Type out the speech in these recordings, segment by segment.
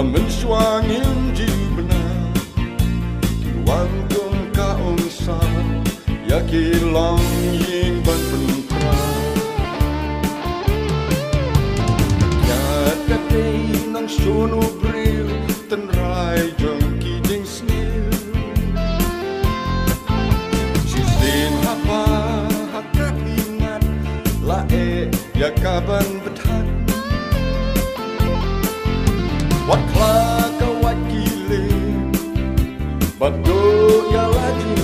mensuangin jibna kiwan kong kaungsa ya kilang ying ban pentra kiat katay nang sono bril tenrai jong kiding snil sisin hapa hakat ingat lae ya kaban bethat wat klaka wat kilim bado ya lajim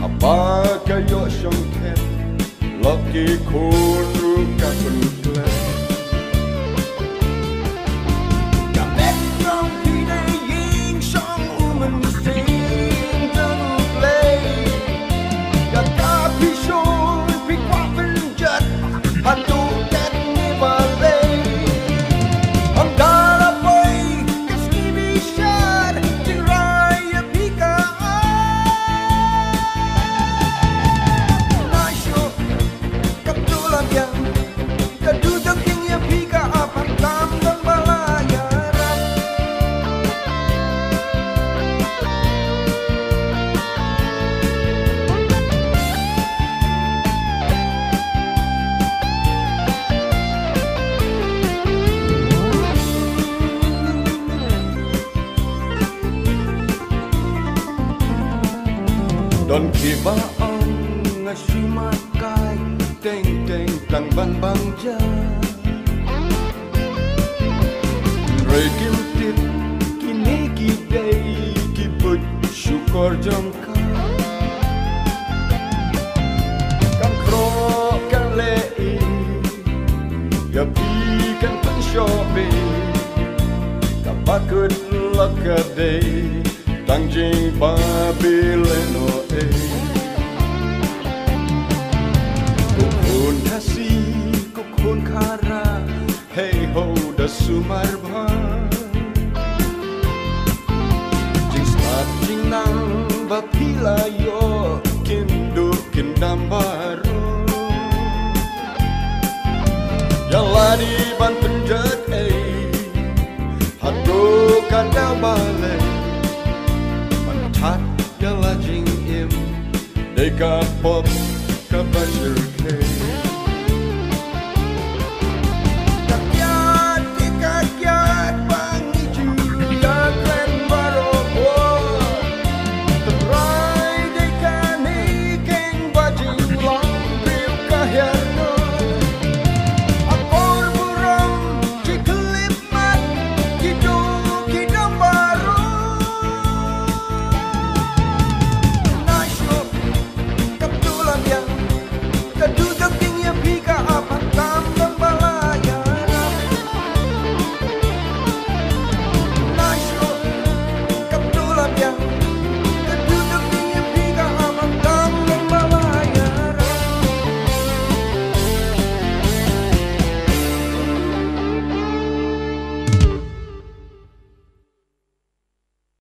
apa kayo songket laki kuru kapun klem ya background pide ying song woman sing don't play ya kapi show pi kwapin jat hatu tet never lay Don kiba on ngasimakai teng teng tang ban bang ja regim tip kini kidai kibut syukur jomka kan kro kan lei ya pi kan penshobe kabakut lakadei tangjing Babileno kukun kasih kukun kara hey ho da sumarba jing slat jing nang bapila yo kindu kindambaro yalani ban penjat hado kanda bale ya lajing im deka pop ka bashir ke